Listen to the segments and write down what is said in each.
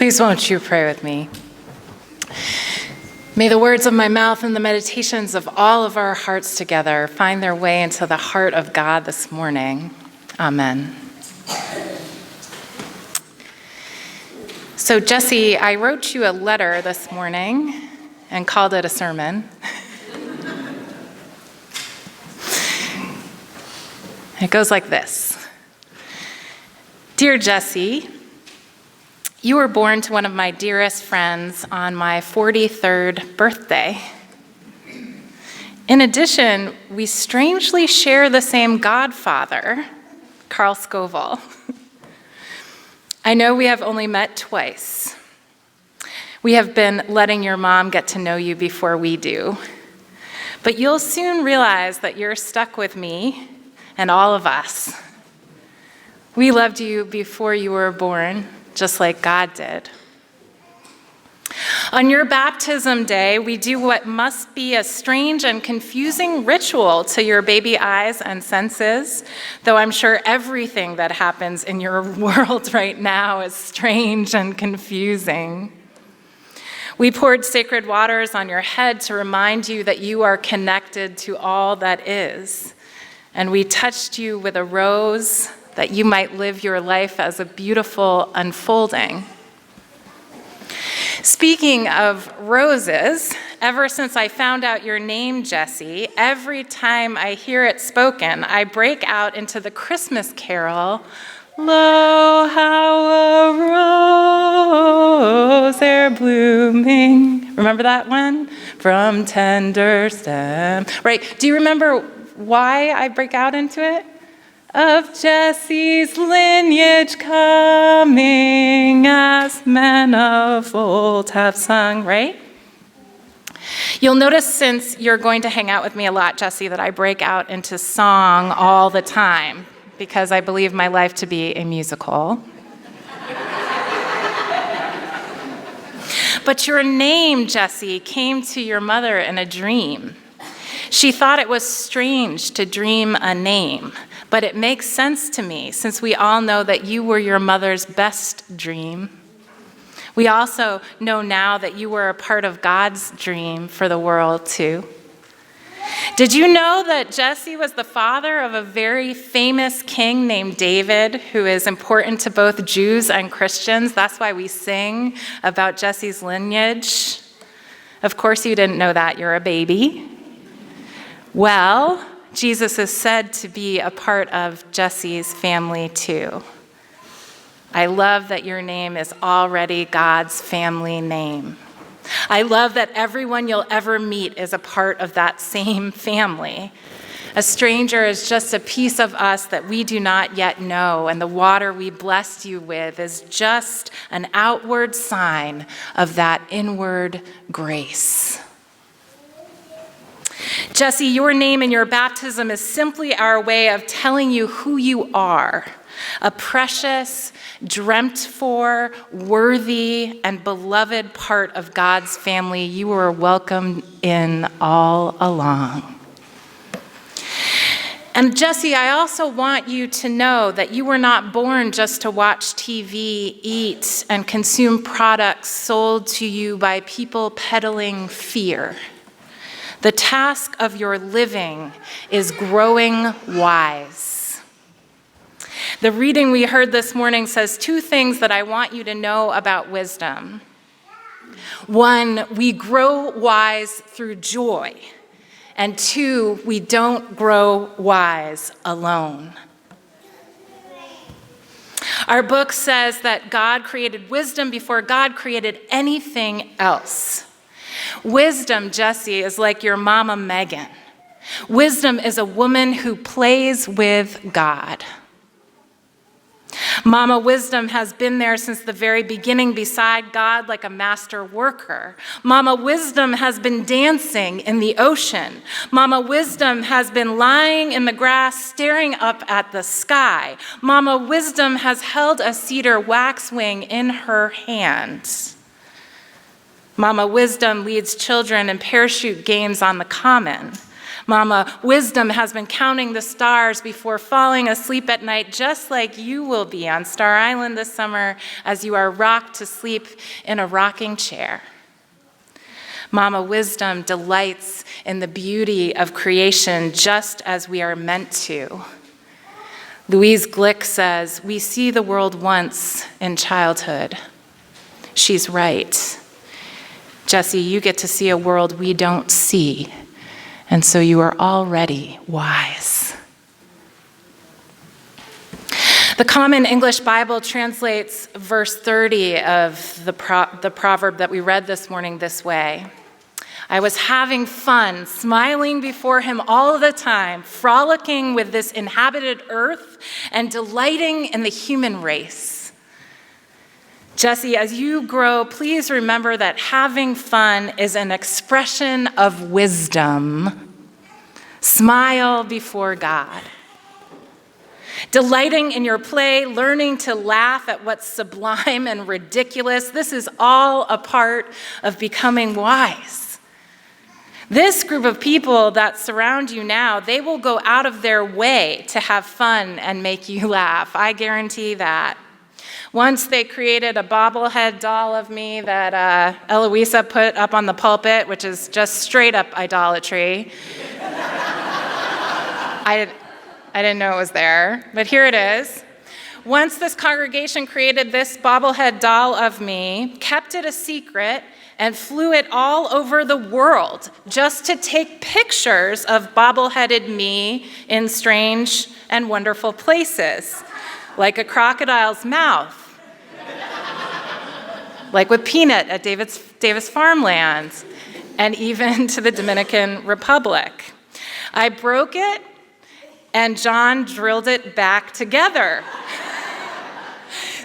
Please won't you pray with me? May the words of my mouth and the meditations of all of our hearts together find their way into the heart of God this morning. Amen. So Jesse, I wrote you a letter this morning and called it a sermon. It goes like this. Dear Jesse, you were born to one of my dearest friends on my 43rd birthday. In addition, we strangely share the same godfather, Carl Scoville. I know we have only met twice. We have been letting your mom get to know you before we do. But you'll soon realize that you're stuck with me and all of us. We loved you before you were born, just like God did. On your baptism day, we do what must be a strange and confusing ritual to your baby eyes and senses, though I'm sure everything that happens in your world right now is strange and confusing. We poured sacred waters on your head to remind you that you are connected to all that is, and we touched you with a rose that you might live your life as a beautiful unfolding. Speaking of roses, ever since I found out your name, Jesse, every time I hear it spoken, I break out into the Christmas carol, "Lo, how a rose ere blooming." Remember that one? From tender stem. Right, do you remember why I break out into it? Of Jesse's lineage coming, as men of old have sung, right? You'll notice since you're going to hang out with me a lot, Jesse, that I break out into song all the time because I believe my life to be a musical. But your name, Jesse, came to your mother in a dream. She thought it was strange to dream a name, but it makes sense to me since we all know that you were your mother's best dream. We also know now that you were a part of God's dream for the world too. Did you know that Jesse was the father of a very famous king named David, who is important to both Jews and Christians? That's why we sing about Jesse's lineage. Of course you didn't know that, you're a baby. Well, Jesus is said to be a part of Jesse's family too. I love that your name is already God's family name. I love that everyone you'll ever meet is a part of that same family. A stranger is just a piece of us that we do not yet know, and the water we blessed you with is just an outward sign of that inward grace. Jesse, your name in your baptism is simply our way of telling you who you are, a precious, dreamt for, worthy, and beloved part of God's family you were welcomed in all along. And Jesse, I also want you to know that you were not born just to watch TV, eat, and consume products sold to you by people peddling fear. The task of your living is growing wise. The reading we heard this morning says two things that I want you to know about wisdom. One, we grow wise through joy. And two, we don't grow wise alone. Our book says that God created wisdom before God created anything else. Wisdom, Jesse, is like your mama Megan. Wisdom is a woman who plays with God. Mama Wisdom has been there since the very beginning beside God like a master worker. Mama Wisdom has been dancing in the ocean. Mama Wisdom has been lying in the grass staring up at the sky. Mama Wisdom has held a cedar waxwing in her hand. Mama Wisdom leads children in parachute games on the common. Mama Wisdom has been counting the stars before falling asleep at night, just like you will be on Star Island this summer as you are rocked to sleep in a rocking chair. Mama Wisdom delights in the beauty of creation just as we are meant to. Louise Glick says, "We see the world once in childhood." She's right. Jesse, you get to see a world we don't see, and so you are already wise. The Common English Bible translates verse 30 of the proverb that we read this morning this way: "I was having fun, smiling before him all the time, frolicking with this inhabited earth and delighting in the human race." Jesse, as you grow, please remember that having fun is an expression of wisdom. Smile before God. Delighting in your play, learning to laugh at what's sublime and ridiculous, this is all a part of becoming wise. This group of people that surround you now, they will go out of their way to have fun and make you laugh. I guarantee that. Once they created a bobblehead doll of me that Eloisa put up on the pulpit, which is just straight up idolatry. I didn't know it was there, but here it is. Once this congregation created this bobblehead doll of me, kept it a secret, and flew it all over the world just to take pictures of bobbleheaded me in strange and wonderful places, like a crocodile's mouth, like with Peanut at Davis Farmland, and even to the Dominican Republic. I broke it, and John drilled it back together.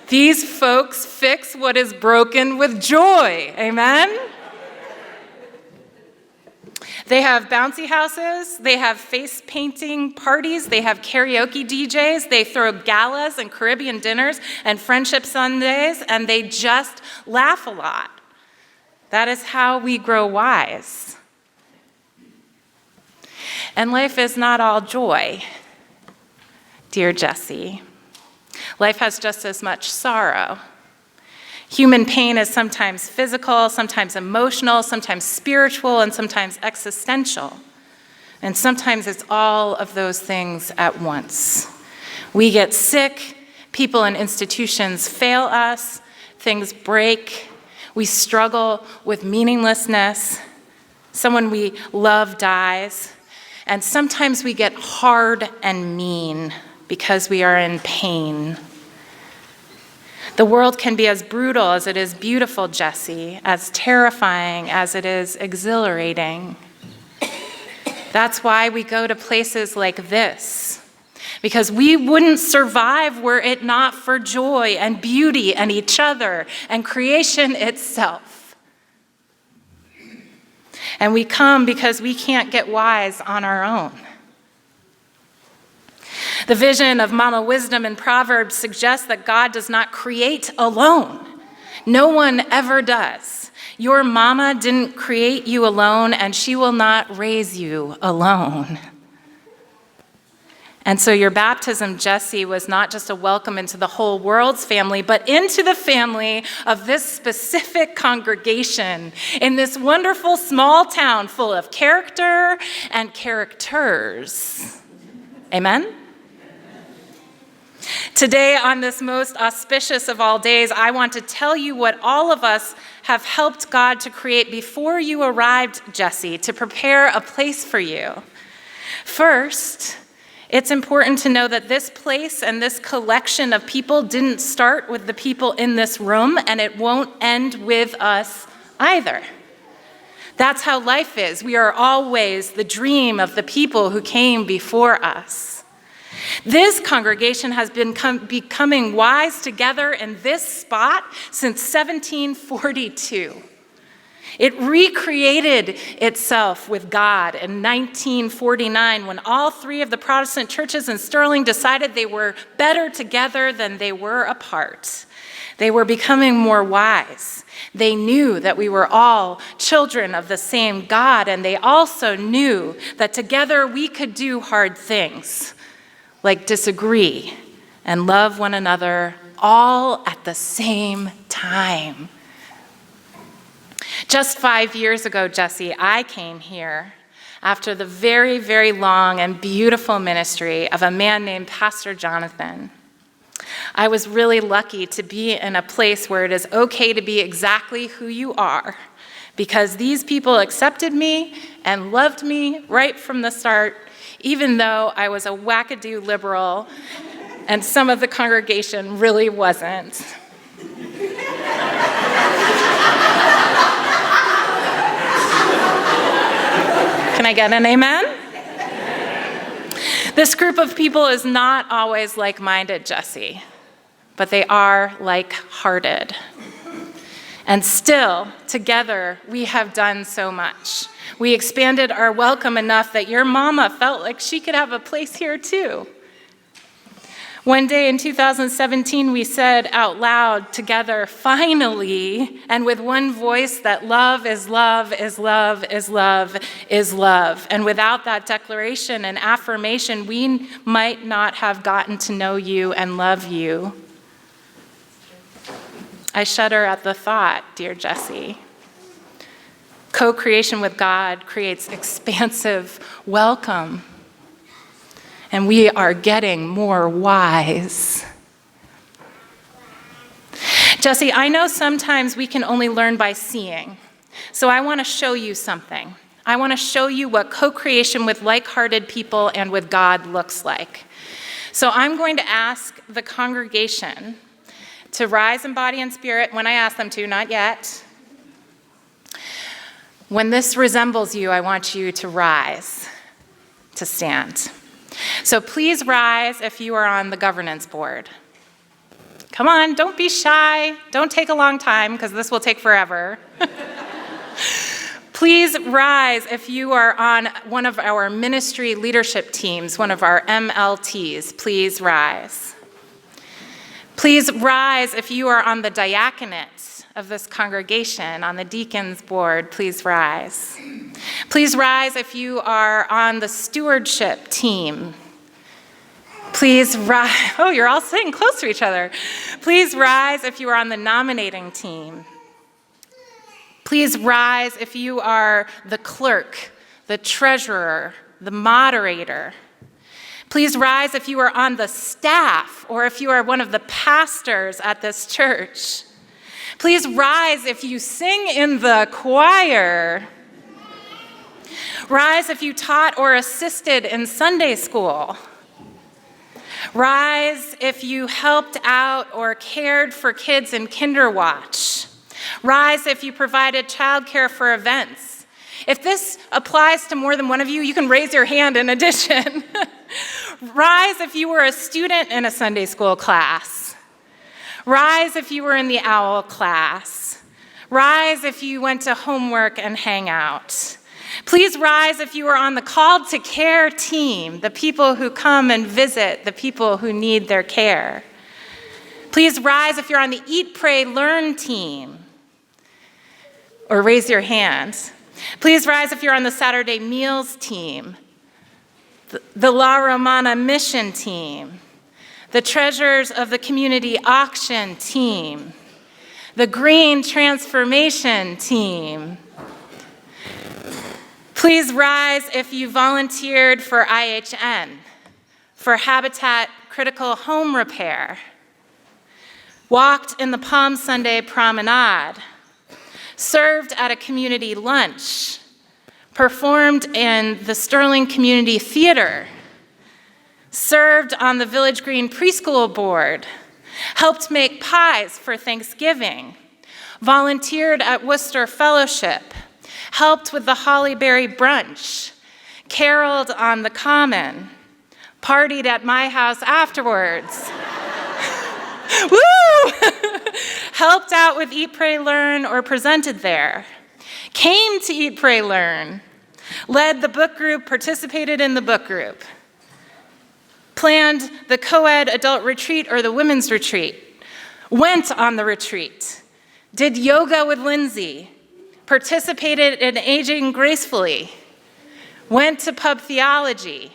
These folks fix what is broken with joy, amen? They have bouncy houses, they have face painting parties, they have karaoke DJs, they throw galas and Caribbean dinners and friendship Sundays, and they just laugh a lot. That is how we grow wise. And life is not all joy, dear Jesse. Life has just as much sorrow. Human pain is sometimes physical, sometimes emotional, sometimes spiritual, and sometimes existential. And sometimes it's all of those things at once. We get sick, people and institutions fail us, things break, we struggle with meaninglessness, someone we love dies, and sometimes we get hard and mean because we are in pain. The world can be as brutal as it is beautiful, Jesse, as terrifying as it is exhilarating. That's why we go to places like this, because we wouldn't survive were it not for joy and beauty and each other and creation itself. And we come because we can't get wise on our own. The vision of Mama Wisdom in Proverbs suggests that God does not create alone. No one ever does. Your mama didn't create you alone, and she will not raise you alone. And so your baptism, Jesse, was not just a welcome into the whole world's family, but into the family of this specific congregation in this wonderful small town full of character and characters. Amen? Today, on this most auspicious of all days, I want to tell you what all of us have helped God to create before you arrived, Jesse, to prepare a place for you. First, it's important to know that this place and this collection of people didn't start with the people in this room, and it won't end with us either. That's how life is. We are always the dream of the people who came before us. This congregation has been becoming wise together in this spot since 1742. It recreated itself with God in 1949 when all three of the Protestant churches in Sterling decided they were better together than they were apart. They were becoming more wise. They knew that we were all children of the same God, and they also knew that together we could do hard things, like disagree and love one another all at the same time. Just 5 years ago, Jesse, I came here after the very, very long and beautiful ministry of a man named Pastor Jonathan. I was really lucky to be in a place where it is okay to be exactly who you are, because these people accepted me and loved me right from the start, even though I was a wackadoo liberal and some of the congregation really wasn't. Can I get an amen? This group of people is not always like-minded, Jesse, but they are like-hearted. And still, together, we have done so much. We expanded our welcome enough that your mama felt like she could have a place here too. One day in 2017, we said out loud together, finally, and with one voice, that love is love is love is love is love. And without that declaration and affirmation, we might not have gotten to know you and love you. I shudder at the thought, dear Jesse. Co-creation with God creates expansive welcome. And we are getting more wise. Jesse, I know sometimes we can only learn by seeing. So I want to show you something. I want to show you what co-creation with like-hearted people and with God looks like. So I'm going to ask the congregation to rise in body and spirit when I ask them to, not yet. When this resembles you, I want you to rise, to stand. So please rise if you are on the governance board. Come on, don't be shy. Don't take a long time, because this will take forever. Please rise if you are on one of our ministry leadership teams, one of our MLTs. Please rise. Please rise if you are on the diaconate of this congregation, on the deacons board. Please rise. Please rise if you are on the stewardship team. Please rise. Oh, you're all sitting close to each other. Please rise if you are on the nominating team. Please rise if you are the clerk, the treasurer, the moderator. Please rise if you are on the staff or if you are one of the pastors at this church. Please rise if you sing in the choir. Rise if you taught or assisted in Sunday school. Rise if you helped out or cared for kids in Kinderwatch. Rise if you provided childcare for events. If this applies to more than one of you, you can raise your hand in addition. Rise if you were a student in a Sunday school class. Rise if you were in the OWL class. Rise if you went to homework and hangout. Please rise if you are on the called to care team, the people who come and visit the people who need their care. Please rise if you're on the Eat, Pray, Learn team, or raise your hand. Please rise if you're on the Saturday Meals team, the La Romana Mission team, the Treasures of the Community Auction team, the Green Transformation team. Please rise if you volunteered for IHN, for Habitat Critical Home Repair, walked in the Palm Sunday Promenade, served at a community lunch, performed in the Sterling Community Theater, served on the Village Green Preschool Board, helped make pies for Thanksgiving, volunteered at Worcester Fellowship, helped with the Hollyberry Brunch, caroled on the Common, partied at my house afterwards, woo! Helped out with Eat, Pray, Learn, or presented there. came to Eat, Pray, Learn, led the book group, participated in the book group, planned the co-ed adult retreat or the women's retreat, went on the retreat, did yoga with Lindsay, participated in Aging Gracefully, went to pub theology.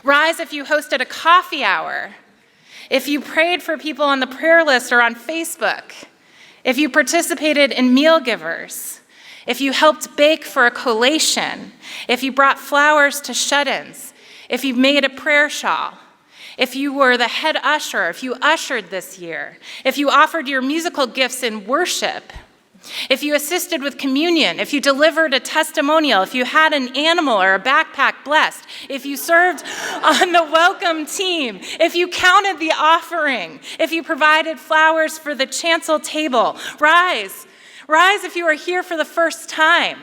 Rise if you hosted a coffee hour, if you prayed for people on the prayer list or on Facebook, if you participated in meal givers, if you helped bake for a collation, if you brought flowers to shut-ins, if you made a prayer shawl, if you were the head usher, if you ushered this year, if you offered your musical gifts in worship, if you assisted with communion, if you delivered a testimonial, if you had an animal or a backpack blessed, if you served on the welcome team, if you counted the offering, if you provided flowers for the chancel table, rise. Rise if you are here for the first time.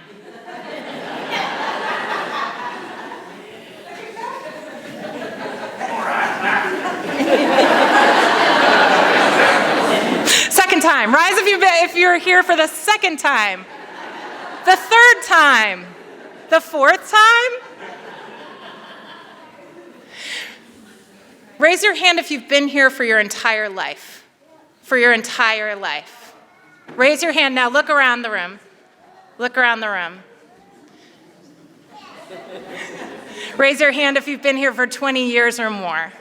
Second time. Rise if you're here for the second time. The third time. The fourth time. Raise your hand if you've been here for your entire life. For your entire life. Raise your hand now. Look around the room. Look around the room. Raise your hand if you've been here for 20 years or more.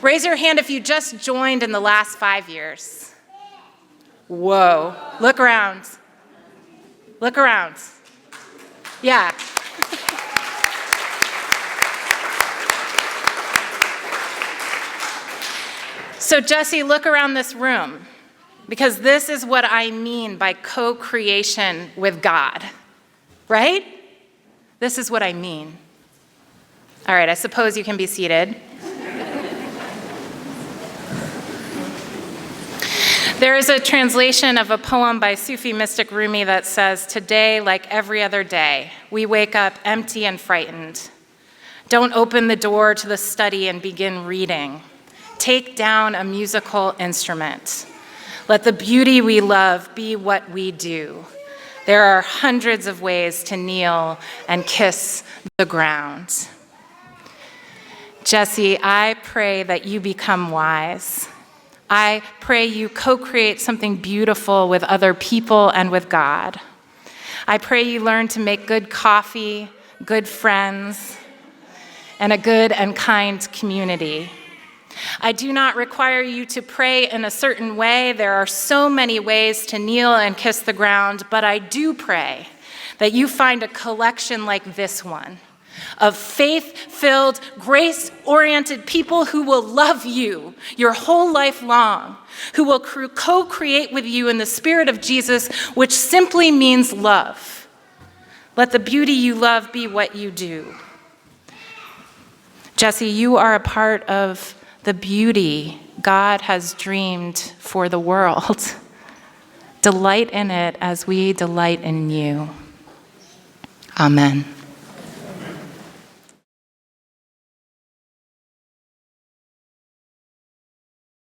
Raise your hand if you just joined in the last 5 years. Whoa. Look around. Look around. Yeah. So Jesse, look around this room, because this is what I mean by co-creation with God, right? This is what I mean. All right, I suppose you can be seated. There is a translation of a poem by Sufi mystic Rumi that says, "Today, like every other day, we wake up empty and frightened. Don't open the door to the study and begin reading. Take down a musical instrument. Let the beauty we love be what we do. There are hundreds of ways to kneel and kiss the ground." Jesse, I pray that you become wise. I pray you co-create something beautiful with other people and with God. I pray you learn to make good coffee, good friends, and a good and kind community. I do not require you to pray in a certain way. There are so many ways to kneel and kiss the ground, but I do pray that you find a collection like this one of faith-filled, grace-oriented people who will love you your whole life long, who will co-create with you in the Spirit of Jesus, which simply means love. Let the beauty you love be what you do. Jesse, you are a part of the beauty God has dreamed for the world. Delight in it as we delight in you. Amen.